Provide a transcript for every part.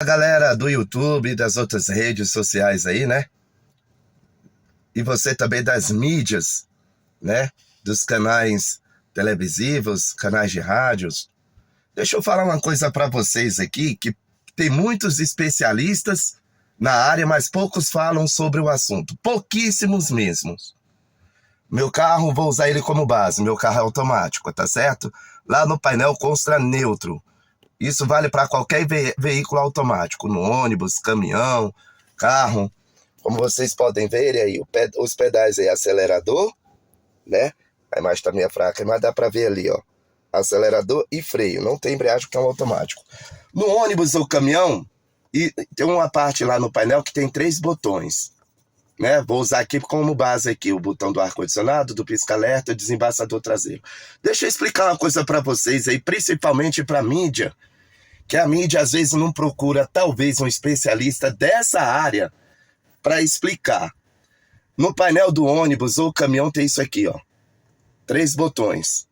A galera do YouTube e das outras redes sociais aí, né? E você também das mídias, né? Dos canais televisivos, canais de rádios. Deixa eu falar uma coisa para vocês aqui, que tem muitos especialistas na área, mas poucos falam sobre o assunto. Pouquíssimos mesmos. Meu carro, vou usar ele como base. Meu carro é automático, tá certo? Lá no painel consta neutro. Isso vale para qualquer veículo automático, no ônibus, caminhão, carro. Como vocês podem ver aí, os pedais aí, acelerador, né? A imagem tá meio fraca, mas dá para ver ali, ó. Acelerador e freio. Não tem embreagem porque é um automático. No ônibus ou caminhão, e tem uma parte lá no painel que tem 3 botões. Né? Vou usar aqui como base aqui o botão do ar-condicionado, do pisca-alerta e desembaçador traseiro. Deixa eu explicar uma coisa para vocês aí, principalmente para a mídia, que a mídia às vezes não procura talvez um especialista dessa área para explicar. No painel do ônibus ou caminhão tem isso aqui, ó. 3 botões.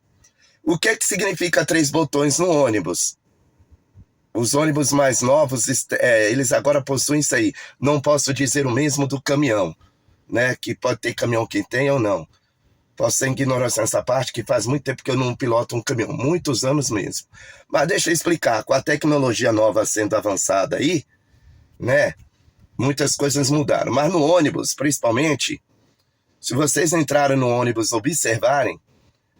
O que é que significa 3 botões no ônibus? Os ônibus mais novos, eles agora possuem isso aí. Não posso dizer o mesmo do caminhão, né? Que pode ter caminhão que tem ou não. Posso ser ignorância nessa parte, que faz muito tempo que eu não piloto um caminhão, muitos anos mesmo. Mas deixa eu explicar, com a tecnologia nova sendo avançada aí, né? Muitas coisas mudaram. Mas no ônibus, principalmente, se vocês entrarem no ônibus e observarem,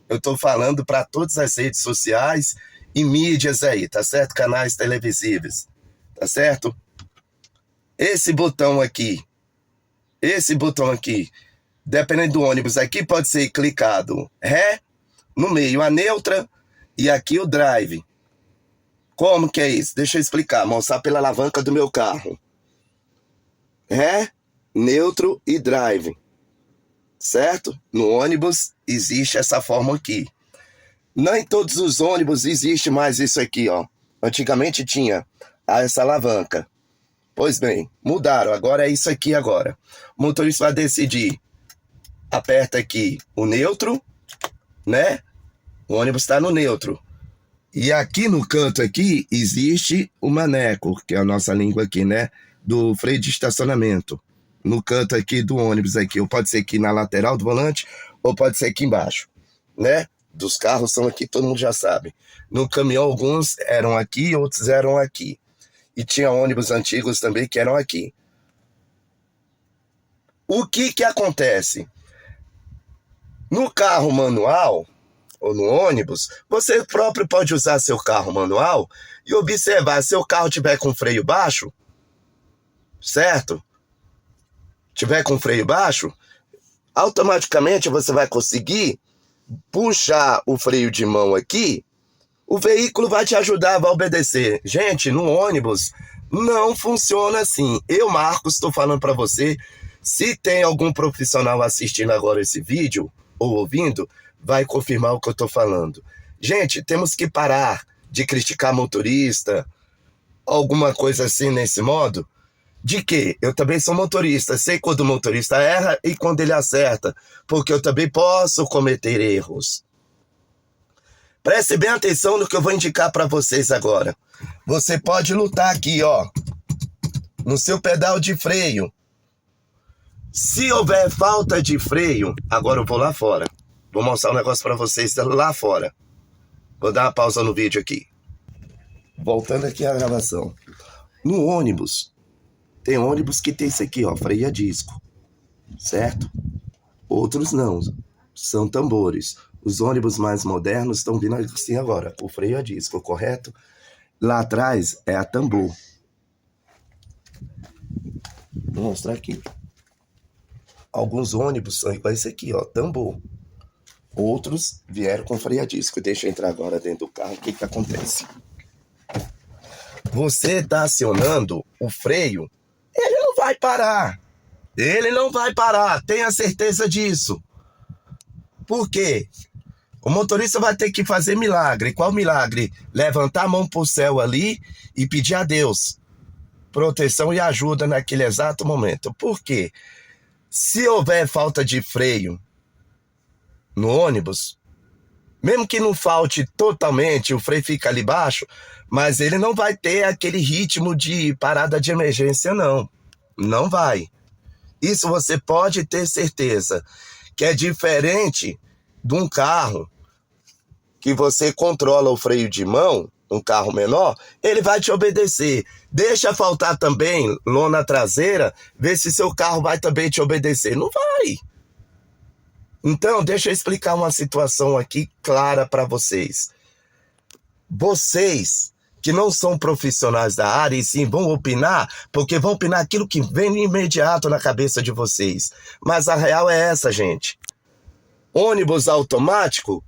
eu estou falando para todas as redes sociais e mídias aí, tá certo? Canais televisivos, tá certo? Esse botão aqui, dependendo do ônibus aqui, pode ser clicado ré, no meio a neutra e aqui o drive. Como que é isso? Deixa eu explicar, mostrar pela alavanca do meu carro. Ré, neutro e drive. Certo? No ônibus existe essa forma aqui. Não em todos os ônibus existe mais isso aqui, ó. Antigamente tinha essa alavanca. Pois bem, mudaram, agora é isso aqui agora. O motorista vai decidir. Aperta aqui o neutro, né? O ônibus está no neutro. E aqui no canto aqui existe o maneco, que é a nossa língua aqui, né? Do freio de estacionamento. No canto aqui do ônibus aqui, ou pode ser aqui na lateral do volante, ou pode ser aqui embaixo, né? Dos carros são aqui, todo mundo já sabe. No caminhão, alguns eram aqui, outros eram aqui. E tinha ônibus antigos também que eram aqui. O que acontece? No carro manual, ou no ônibus, você próprio pode usar seu carro manual e observar, se o carro tiver com freio baixo, certo? Tiver com freio baixo, automaticamente você vai conseguir puxar o freio de mão aqui, o veículo vai te ajudar, vai obedecer. Gente, no ônibus não funciona assim. Eu, Marcos, estou falando para você, se tem algum profissional assistindo agora esse vídeo, ou ouvindo, vai confirmar o que eu estou falando. Gente, temos que parar de criticar motorista, alguma coisa assim nesse modo. De que eu também sou motorista, sei quando o motorista erra e quando ele acerta, porque eu também posso cometer erros. Preste bem atenção no que eu vou indicar para vocês agora. Você pode lutar aqui, ó, no seu pedal de freio. Se houver falta de freio, agora eu vou lá fora. Vou mostrar um negócio para vocês lá fora. Vou dar uma pausa no vídeo aqui. Voltando aqui à gravação. No ônibus, tem ônibus que tem isso aqui, ó, freio a disco, certo? Outros não, são tambores. Os ônibus mais modernos estão vindo assim agora, o freio a disco, correto? Lá atrás é a tambor. Vou mostrar aqui. Alguns ônibus são igual esse aqui, ó, tambor. Outros vieram com freio a disco. Deixa eu entrar agora dentro do carro, o que acontece? Você está acionando o freio, ele não vai parar. Ele não vai parar, tenha certeza disso. Por quê? O motorista vai ter que fazer milagre. Qual milagre? Levantar a mão para o céu ali e pedir a Deus proteção e ajuda naquele exato momento. Por quê? Se houver falta de freio no ônibus, Mesmo que não falte totalmente, o freio fica ali baixo, mas ele não vai ter aquele ritmo de parada de emergência, não. Não vai. Isso você pode ter certeza, que é diferente de um carro que você controla o freio de mão, um carro menor, ele vai te obedecer. Deixa faltar também lona traseira, ver se seu carro vai também te obedecer. Não vai. Então, deixa eu explicar uma situação aqui clara para vocês. Vocês que não são profissionais da área e sim vão opinar, porque vão opinar aquilo que vem imediato na cabeça de vocês. Mas a real é essa, gente. Ônibus automático,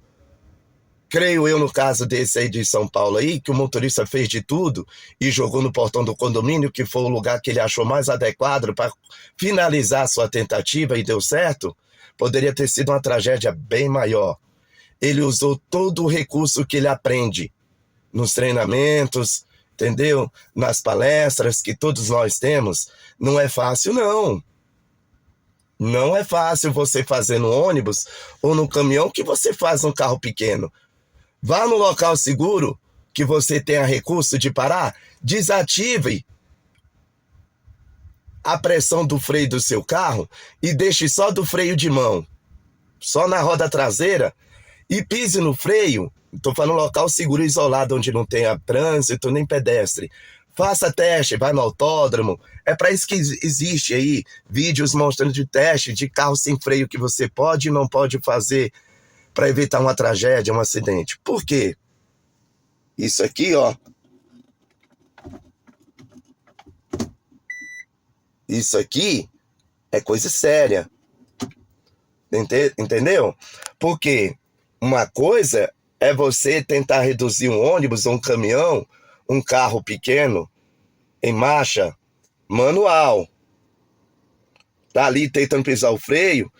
creio eu no caso desse aí de São Paulo aí, que o motorista fez de tudo e jogou no portão do condomínio, que foi o lugar que ele achou mais adequado para finalizar a sua tentativa e deu certo, poderia ter sido uma tragédia bem maior. Ele usou todo o recurso que ele aprende nos treinamentos, entendeu? Nas palestras que todos nós temos. Não é fácil, não. Não é fácil você fazer no ônibus ou no caminhão que você faz no carro pequeno. Vá no local seguro, que você tenha recurso de parar, desative a pressão do freio do seu carro e deixe só do freio de mão, só na roda traseira, e pise no freio. Estou falando local seguro e isolado, onde não tenha trânsito nem pedestre. Faça teste, vai no autódromo. É para isso que existe aí vídeos mostrando de teste de carro sem freio que você pode e não pode fazer para evitar uma tragédia, um acidente. Por quê? Isso aqui, ó. Isso aqui é coisa séria. Entendeu? Porque uma coisa é você tentar reduzir um ônibus, um caminhão, um carro pequeno em marcha manual. Tá ali tentando pisar o freio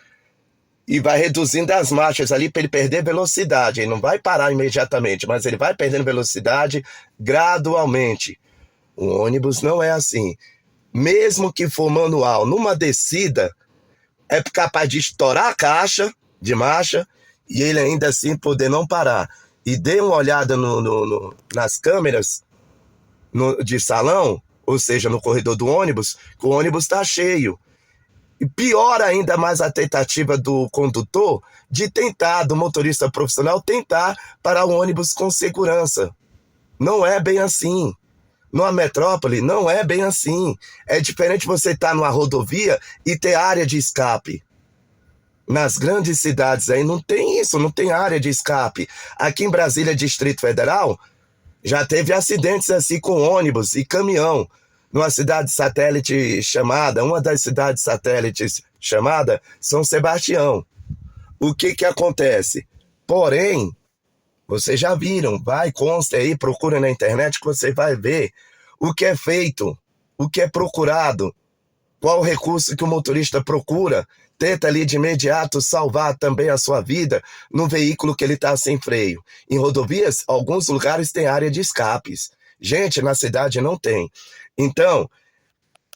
e vai reduzindo as marchas ali para ele perder velocidade. Ele não vai parar imediatamente, mas ele vai perdendo velocidade gradualmente. O ônibus não é assim. Mesmo que for manual, numa descida, é capaz de estourar a caixa de marcha e ele ainda assim poder não parar. E dê uma olhada nas câmeras de salão, ou seja, no corredor do ônibus, que o ônibus está cheio. E pior ainda mais a tentativa do condutor de tentar, do motorista profissional, tentar parar o ônibus com segurança. Não é bem assim. Numa metrópole, não é bem assim. É diferente você estar numa rodovia e ter área de escape. Nas grandes cidades aí não tem isso, não tem área de escape. Aqui em Brasília, Distrito Federal, já teve acidentes assim com ônibus e caminhão. Numa cidade satélite chamada, uma das cidades satélites chamada São Sebastião. O que acontece? Porém, vocês já viram, vai, consta aí, procura na internet que você vai ver o que é feito, o que é procurado, qual o recurso que o motorista procura, tenta ali de imediato salvar também a sua vida no veículo que ele está sem freio. Em rodovias, alguns lugares têm área de escapes. Gente, na cidade não tem. Então,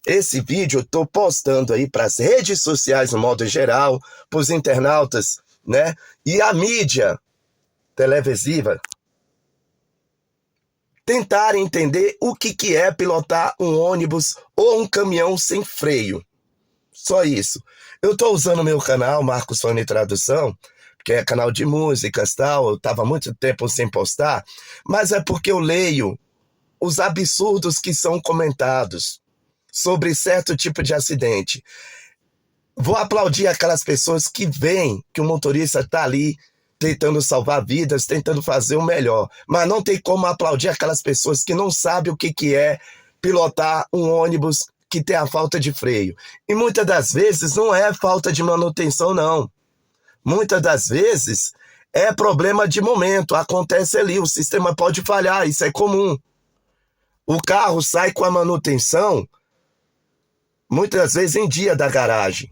esse vídeo eu estou postando aí para as redes sociais no modo geral, para os internautas, né? E a mídia televisiva tentar entender o que é pilotar um ônibus ou um caminhão sem freio. Só isso. Eu estou usando meu canal, Marcos Fone Tradução, que é canal de músicas e tal. Eu estava muito tempo sem postar, mas é porque eu leio os absurdos que são comentados sobre certo tipo de acidente. Vou aplaudir aquelas pessoas que veem que o motorista está ali tentando salvar vidas, tentando fazer o melhor. Mas não tem como aplaudir aquelas pessoas que não sabem o que é pilotar um ônibus que tem a falta de freio. E muitas das vezes não é falta de manutenção, não. Muitas das vezes é problema de momento. Acontece ali, o sistema pode falhar, isso é comum. O carro sai com a manutenção, muitas vezes em dia da garagem.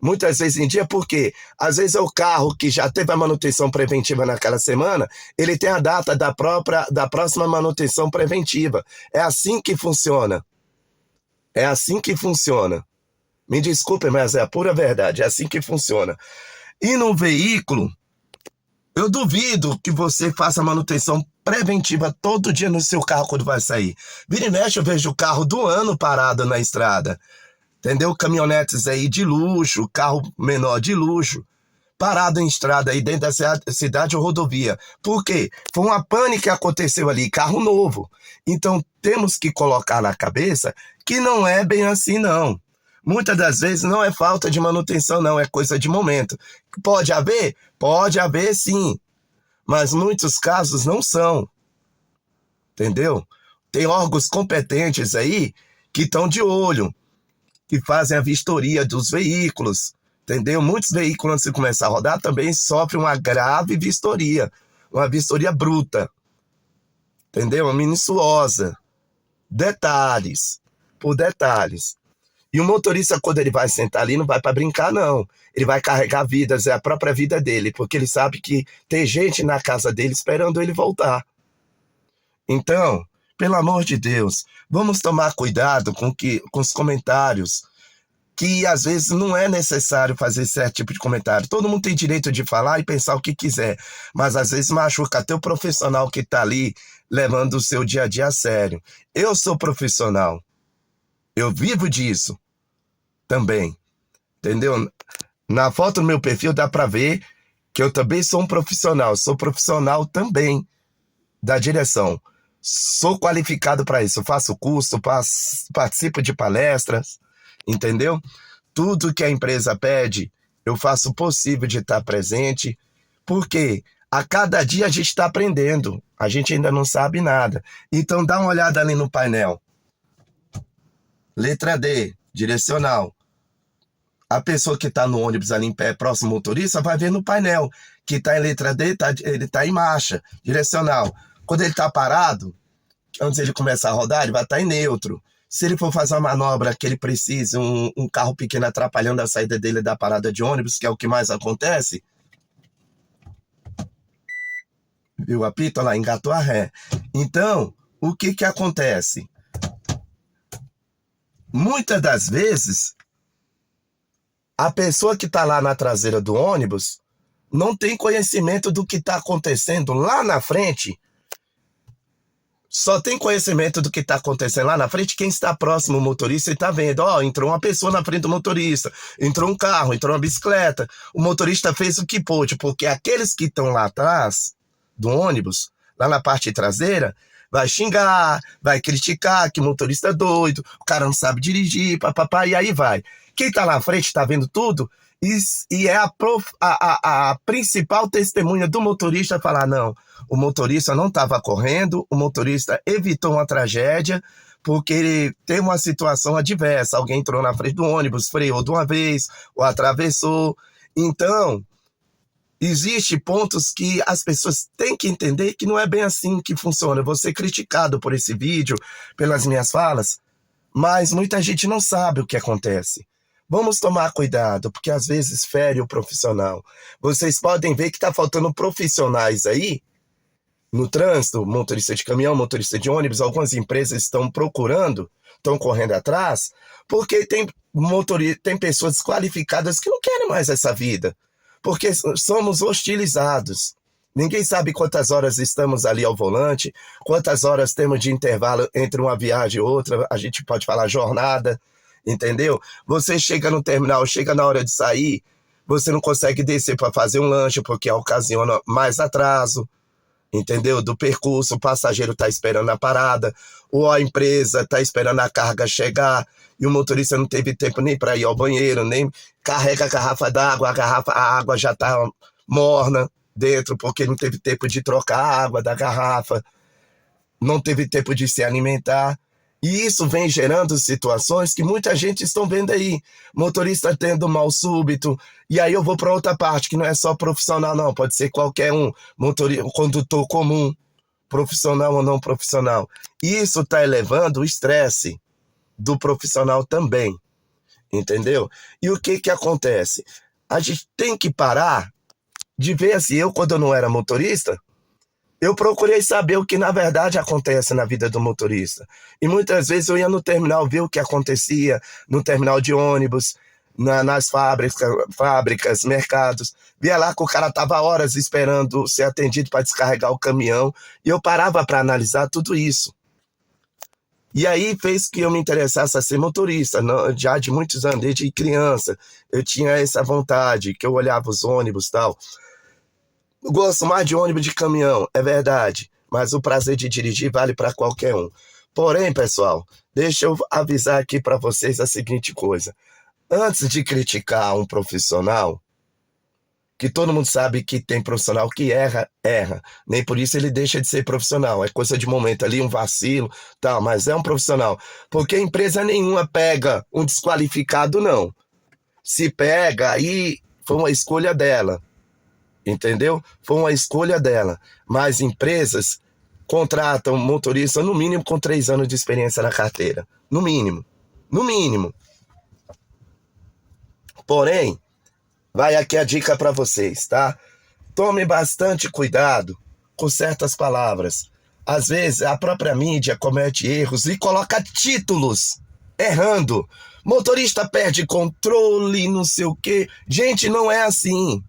Muitas vezes em dia, porque às vezes é o carro que já teve a manutenção preventiva naquela semana, ele tem a data da próxima manutenção preventiva. É assim que funciona. É assim que funciona. Me desculpem, mas é a pura verdade. É assim que funciona. E no veículo, Eu duvido que você faça manutenção preventiva todo dia no seu carro quando vai sair. Vira e mexe, eu vejo o carro do ano parado na estrada. Entendeu? Caminhonetes aí de luxo, carro menor de luxo, parado em estrada aí dentro da cidade ou rodovia. Por quê? Foi uma pane que aconteceu ali, carro novo. Então temos que colocar na cabeça que não é bem assim, não. Muitas das vezes não é falta de manutenção, não, é coisa de momento. Pode haver? Pode haver sim, mas muitos casos não são, entendeu? Tem órgãos competentes aí que estão de olho, que fazem a vistoria dos veículos, entendeu? Muitos veículos, antes de começar a rodar, também sofrem uma grave vistoria, uma vistoria bruta, entendeu? Uma minuciosa, detalhes, por detalhes. E o motorista, quando ele vai sentar ali, não vai para brincar, não. Ele vai carregar vidas, é a própria vida dele, porque ele sabe que tem gente na casa dele esperando ele voltar. Então, pelo amor de Deus, vamos tomar cuidado com os comentários, que às vezes não é necessário fazer certo tipo de comentário. Todo mundo tem direito de falar e pensar o que quiser, mas às vezes machuca até o profissional que está ali levando o seu dia a dia a sério. Eu sou profissional. Eu vivo disso também, entendeu? Na foto do meu perfil dá para ver que eu também sou um profissional. Sou profissional também da direção. Sou qualificado para isso. Faço curso, participo de palestras, entendeu? Tudo que a empresa pede, eu faço o possível de estar presente, porque a cada dia a gente está aprendendo. A gente ainda não sabe nada. Então dá uma olhada ali no painel. Letra D, direcional. A pessoa que está no ônibus ali em pé, próximo ao motorista, vai ver no painel que está em letra D, ele está em marcha, direcional. Quando ele está parado, antes de ele começar a rodar, ele vai estar em neutro. Se ele for fazer uma manobra que ele precise, um carro pequeno atrapalhando a saída dele da parada de ônibus, que é o que mais acontece, viu? Apito lá, engatou a ré. Então, o que acontece? Muitas das vezes, a pessoa que está lá na traseira do ônibus não tem conhecimento do que está acontecendo lá na frente. Só tem conhecimento do que está acontecendo lá na frente quem está próximo ao motorista e está vendo. Ó, entrou uma pessoa na frente do motorista, entrou um carro, entrou uma bicicleta. O motorista fez o que pôde, porque aqueles que estão lá atrás do ônibus, lá na parte traseira, vai xingar, vai criticar que o motorista é doido, o cara não sabe dirigir, papapá, e aí vai. Quem está lá na frente está vendo tudo e é a principal testemunha do motorista falar, não, o motorista não estava correndo, o motorista evitou uma tragédia porque ele tem uma situação adversa, alguém entrou na frente do ônibus, freou de uma vez, ou atravessou. Então, existem pontos que as pessoas têm que entender que não é bem assim que funciona. Eu vou ser criticado por esse vídeo, pelas minhas falas, mas muita gente não sabe o que acontece. Vamos tomar cuidado, porque às vezes fere o profissional. Vocês podem ver que está faltando profissionais aí, no trânsito, motorista de caminhão, motorista de ônibus, algumas empresas estão procurando, estão correndo atrás, porque tem pessoas qualificadas que não querem mais essa vida. Porque somos hostilizados. Ninguém sabe quantas horas estamos ali ao volante, quantas horas temos de intervalo entre uma viagem e outra, a gente pode falar jornada, entendeu? Você chega no terminal, chega na hora de sair, você não consegue descer para fazer um lanche porque ocasiona mais atraso, entendeu? Do percurso, o passageiro está esperando a parada, ou a empresa está esperando a carga chegar, e o motorista não teve tempo nem para ir ao banheiro, nem carrega a garrafa d'água, a água já está morna dentro, porque não teve tempo de trocar a água da garrafa, não teve tempo de se alimentar. E isso vem gerando situações que muita gente está vendo aí. Motorista tendo mal súbito. E aí eu vou para outra parte, que não é só profissional, não. Pode ser qualquer um. Condutor comum, profissional ou não profissional. Isso está elevando o estresse do profissional também. Entendeu? E o que acontece? A gente tem que parar de ver assim. Eu, quando eu não era motorista, eu procurei saber o que na verdade acontece na vida do motorista. E muitas vezes eu ia no terminal ver o que acontecia no terminal de ônibus. nas fábricas, mercados. Via lá que o cara estava horas esperando ser atendido para descarregar o caminhão. E eu parava para analisar tudo isso. E aí fez que eu me interessasse a ser motorista, já de muitos anos, desde criança. Eu tinha essa vontade, que eu olhava os ônibus e tal. Eu gosto mais de ônibus de caminhão, é verdade. Mas o prazer de dirigir vale para qualquer um. Porém, pessoal, deixa eu avisar aqui para vocês a seguinte coisa. Antes de criticar um profissional, que todo mundo sabe que tem profissional que erra. Nem por isso ele deixa de ser profissional. É coisa de momento ali, um vacilo, tal, mas é um profissional. Porque empresa nenhuma pega um desqualificado, não. Se pega, aí foi uma escolha dela. Entendeu? Foi uma escolha dela. Mas empresas contratam motorista no mínimo com 3 anos de experiência na carteira. No mínimo. No mínimo. Porém, vai aqui a dica para vocês, tá? Tome bastante cuidado com certas palavras. Às vezes, a própria mídia comete erros e coloca títulos errando. Motorista perde controle, não sei o quê. Gente, não é assim.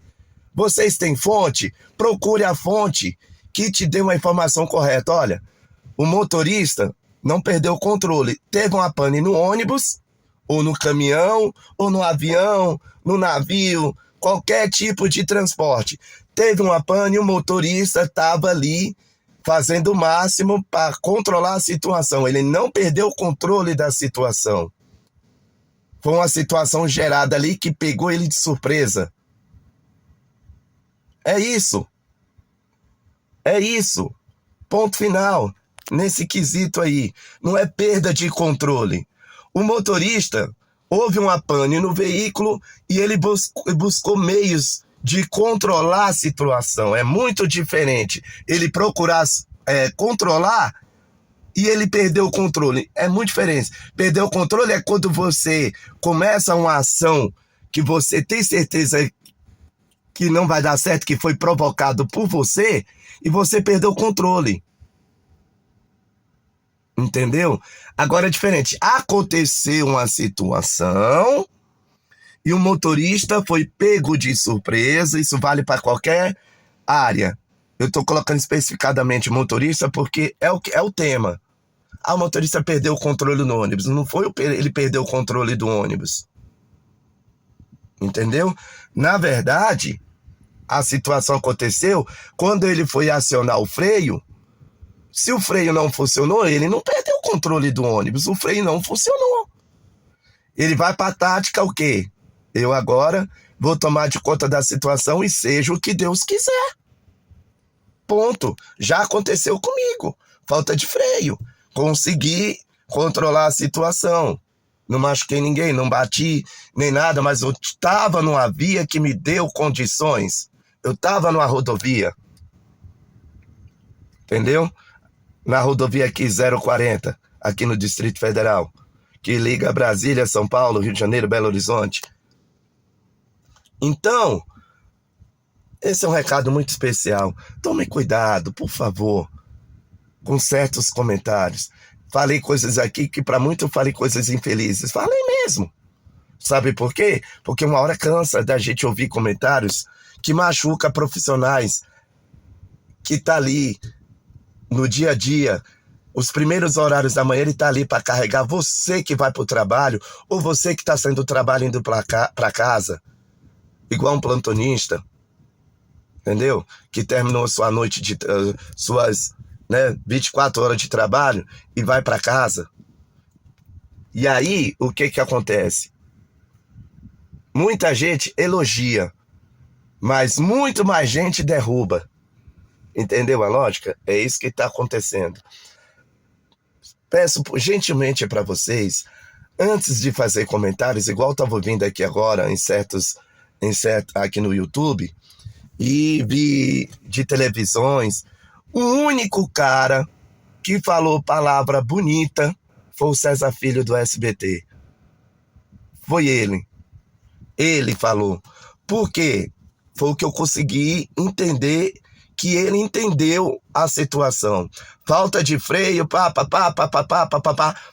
Vocês têm fonte? Procure a fonte que te dê uma informação correta. Olha, o motorista não perdeu o controle. Teve uma pane no ônibus, ou no caminhão, ou no avião, no navio, qualquer tipo de transporte. Teve uma pane e o motorista estava ali fazendo o máximo para controlar a situação. Ele não perdeu o controle da situação. Foi uma situação gerada ali que pegou ele de surpresa. É isso. É isso. Ponto final. Nesse quesito aí. Não é perda de controle. O motorista, houve uma pane no veículo e ele buscou meios de controlar a situação. É muito diferente ele procurar controlar e ele perdeu o controle. É muito diferente. Perder o controle é quando você começa uma ação que você tem certeza que não vai dar certo, que foi provocado por você, e você perdeu o controle. Entendeu? Agora é diferente. Aconteceu uma situação e o motorista foi pego de surpresa. Isso vale para qualquer área. Eu estou colocando especificadamente motorista porque é o tema. O motorista perdeu o controle no ônibus. Não foi ele perdeu o controle do ônibus. Entendeu? Na verdade, a situação aconteceu quando ele foi acionar o freio. Se o freio não funcionou, ele não perdeu o controle do ônibus. O freio não funcionou. Ele vai para a tática o quê? Eu agora vou tomar de conta da situação e seja o que Deus quiser. Ponto. Já aconteceu comigo. Falta de freio. Consegui controlar a situação. Não machuquei ninguém, não bati nem nada, mas eu estava numa via que me deu condições. Eu estava numa rodovia. Entendeu? Na rodovia aqui 040, aqui no Distrito Federal, que liga Brasília, São Paulo, Rio de Janeiro, Belo Horizonte. Então, esse é um recado muito especial. Tome cuidado, por favor, com certos comentários. Falei coisas aqui que para muitos eu falei coisas infelizes. Falei mesmo. Sabe por quê? Porque uma hora cansa da gente ouvir comentários que machuca profissionais que tá ali no dia a dia, os primeiros horários da manhã ele tá ali para carregar você que vai pro trabalho ou você que tá saindo do trabalho indo para casa, igual um plantonista, entendeu? Que terminou sua noite de suas 24 horas de trabalho e vai para casa. E aí, o que acontece? Muita gente elogia, mas muito mais gente derruba. Entendeu a lógica? É isso que está acontecendo. Peço gentilmente para vocês, antes de fazer comentários, igual estava ouvindo aqui agora aqui no YouTube, e vi de televisões, o único cara que falou palavra bonita foi o César Filho do SBT. Foi ele. Ele falou. Por quê? Foi o que eu consegui entender, que ele entendeu a situação. Falta de freio,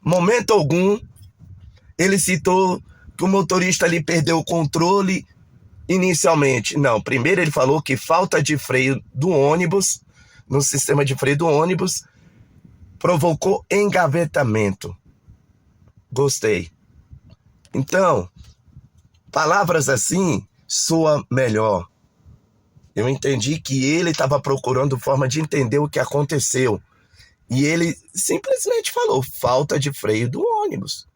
momento algum, ele citou que o motorista ali perdeu o controle inicialmente. Não, primeiro ele falou que falta de freio do ônibus, no sistema de freio do ônibus, provocou engavetamento. Gostei. Então, palavras assim soa melhor. Eu entendi que ele estava procurando forma de entender o que aconteceu. E ele simplesmente falou, falta de freio do ônibus.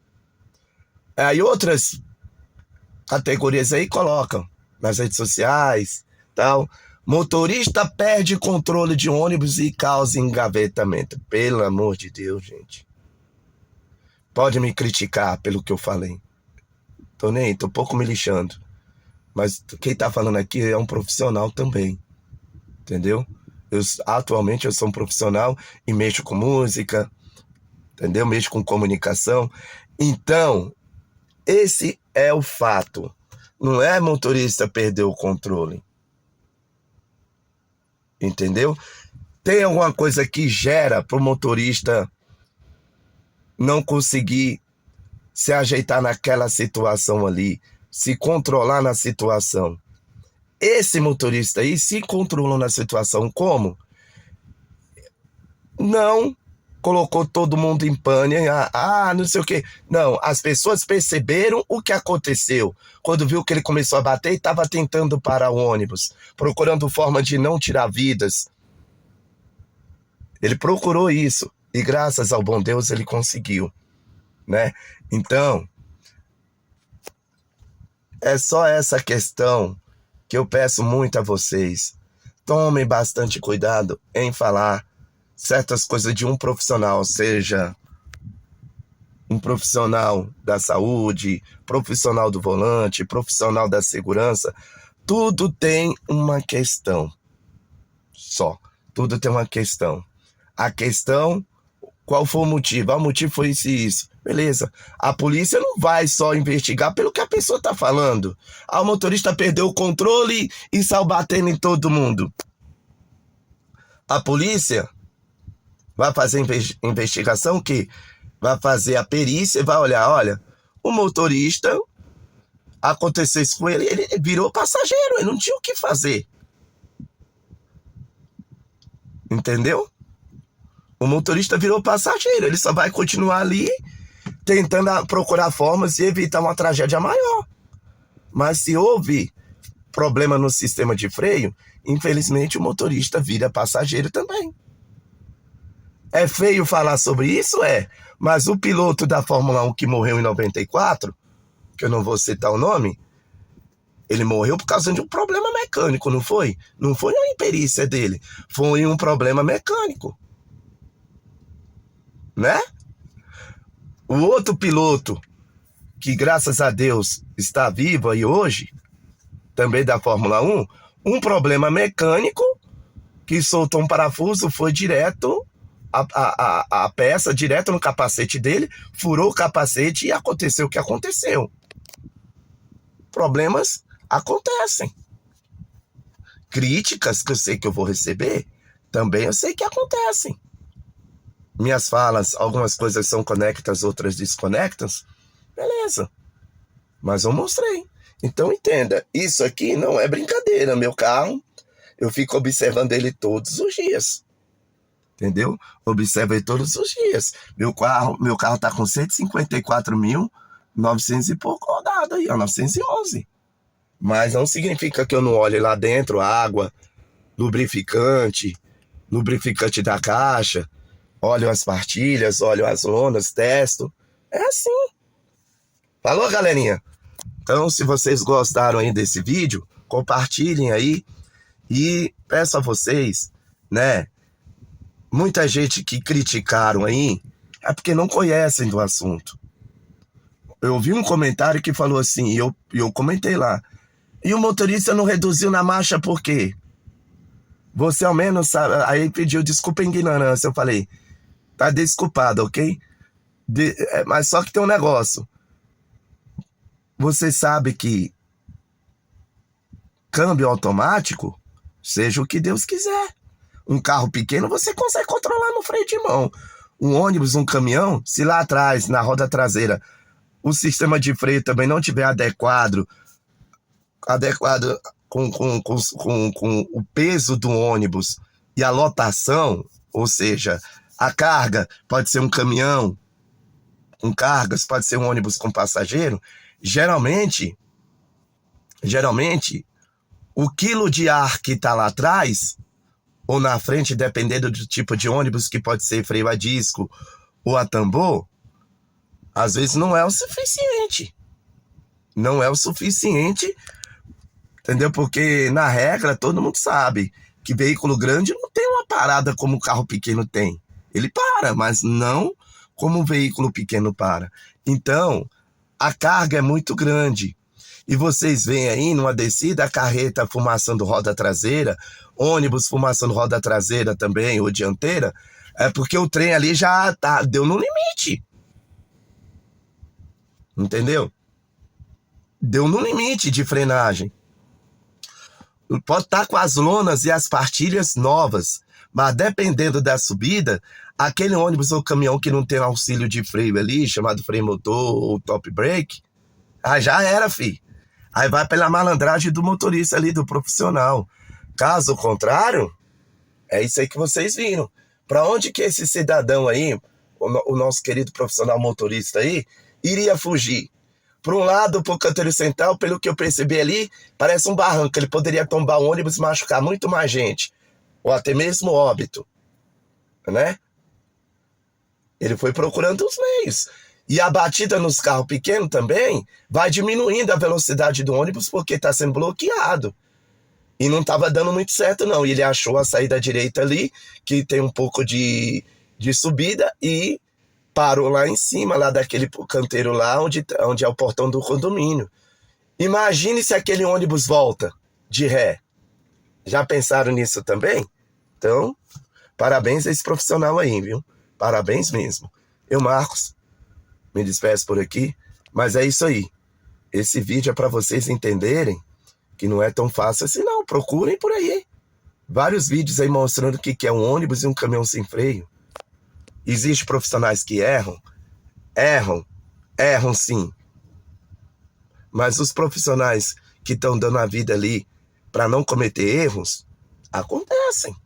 Aí outras categorias aí colocam nas redes sociais, tal. Motorista perde controle de ônibus e causa engavetamento. Pelo amor de Deus, gente. Pode me criticar pelo que eu falei. Tô um pouco me lixando. Mas quem tá falando aqui é um profissional também. Entendeu? Atualmente eu sou um profissional e mexo com música. Entendeu? Mexo com comunicação. Então, esse é o fato. Não é motorista perder o controle. Entendeu? Tem alguma coisa que gera para o motorista não conseguir se ajeitar naquela situação ali, se controlar na situação. Esse motorista aí se controlou na situação como? Não colocou todo mundo em pânico, não sei o quê. Não, as pessoas perceberam o que aconteceu. Quando viu que ele começou a bater e estava tentando parar o ônibus, procurando forma de não tirar vidas. Ele procurou isso e graças ao bom Deus ele conseguiu, né? Então, é só essa questão que eu peço muito a vocês. Tomem bastante cuidado em falar certas coisas de um profissional, seja um profissional da saúde, profissional do volante, profissional da segurança. Tudo tem uma questão só. Tudo tem uma questão. A questão, qual foi o motivo? O motivo foi isso e isso. Beleza. A polícia não vai só investigar pelo que a pessoa está falando. O motorista perdeu o controle e saiu batendo em todo mundo. A polícia vai fazer investigação que vai fazer a perícia e vai olhar, olha, o motorista, aconteceu isso com ele, ele virou passageiro, ele não tinha o que fazer. Entendeu? O motorista virou passageiro, ele só vai continuar ali tentando procurar formas de evitar uma tragédia maior. Mas se houve problema no sistema de freio, infelizmente o motorista vira passageiro também. É feio falar sobre isso? É. Mas o piloto da Fórmula 1 que morreu em 94, que eu não vou citar o nome, ele morreu por causa de um problema mecânico, não foi? Não foi uma imperícia dele, foi um problema mecânico. Né? O outro piloto, que graças a Deus está vivo aí hoje, também da Fórmula 1, um problema mecânico, que soltou um parafuso, foi direto, a peça direto no capacete dele, furou o capacete e aconteceu o que aconteceu. Problemas acontecem. Críticas que eu sei que eu vou receber, também eu sei que acontecem. Minhas falas, algumas coisas são conectas, outras desconectas. Beleza. Mas eu mostrei. Então entenda, isso aqui não é brincadeira. Meu carro, eu fico observando ele todos os dias. Entendeu? Observo ele todos os dias. Meu carro tá com 154.900 e pouco rodado aí, ó, 911. Mas não significa que eu não olhe lá dentro, água, lubrificante da caixa, olho as partilhas, olho as lonas, testo. É assim. Falou, galerinha? Então, se vocês gostaram aí desse vídeo, compartilhem aí e peço a vocês, né? Muita gente que criticaram aí é porque não conhecem do assunto. Eu vi um comentário que falou assim, e eu comentei lá. E o motorista não reduziu na marcha por quê? Você ao menos sabe. Aí pediu desculpa a ignorância. Eu falei, tá desculpado, ok? Mas só que tem um negócio. Você sabe que câmbio automático, seja o que Deus quiser. Um carro pequeno você consegue controlar no freio de mão. Um ônibus, um caminhão, se lá atrás, na roda traseira, o sistema de freio também não tiver adequado com o peso do ônibus e a lotação, ou seja, a carga pode ser um caminhão com cargas, pode ser um ônibus com passageiro, geralmente, o quilo de ar que está lá atrás, ou na frente, dependendo do tipo de ônibus, que pode ser freio a disco ou a tambor, às vezes não é o suficiente. Não é o suficiente, entendeu? Porque, na regra, todo mundo sabe que veículo grande não tem uma parada como o carro pequeno tem. Ele para, mas não como o veículo pequeno para. Então, a carga é muito grande. E vocês veem aí, numa descida, a carreta fumaçando roda traseira, ônibus fumaçando roda traseira também, ou dianteira, é porque o trem ali já deu no limite. Entendeu? Deu no limite de frenagem. Pode estar com as lonas e as partilhas novas, mas dependendo da subida, aquele ônibus ou caminhão que não tem auxílio de freio ali, chamado freio motor ou top brake, já era, fi. Aí vai pela malandragem do motorista ali, do profissional. Caso contrário, é isso aí que vocês viram. Para onde que esse cidadão aí, o nosso querido profissional motorista aí, iria fugir? Para um lado, para o canteiro central, pelo que eu percebi ali, parece um barranco. Ele poderia tombar um ônibus e machucar muito mais gente. Ou até mesmo óbito. Né? Ele foi procurando os meios. E a batida nos carros pequenos também vai diminuindo a velocidade do ônibus porque está sendo bloqueado. E não estava dando muito certo, não. E ele achou a saída direita ali, que tem um pouco de subida, e parou lá em cima, lá daquele canteiro lá, onde é o portão do condomínio. Imagine se aquele ônibus volta de ré. Já pensaram nisso também? Então, parabéns a esse profissional aí, viu? Parabéns mesmo. Eu, Marcos, me despeço por aqui, mas é isso aí. Esse vídeo é para vocês entenderem que não é tão fácil assim, não. Procurem por aí. Vários vídeos aí mostrando o que é um ônibus e um caminhão sem freio. Existem profissionais que erram sim. Mas os profissionais que estão dando a vida ali para não cometer erros, acontecem.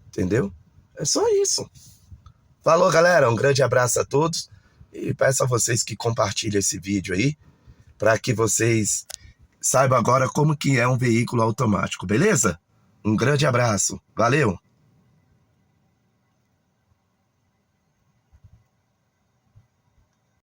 Entendeu? É só isso. Falou, galera. Um grande abraço a todos. E peço a vocês que compartilhem esse vídeo aí, para que vocês saibam agora como que é um veículo automático, beleza? Um grande abraço. Valeu!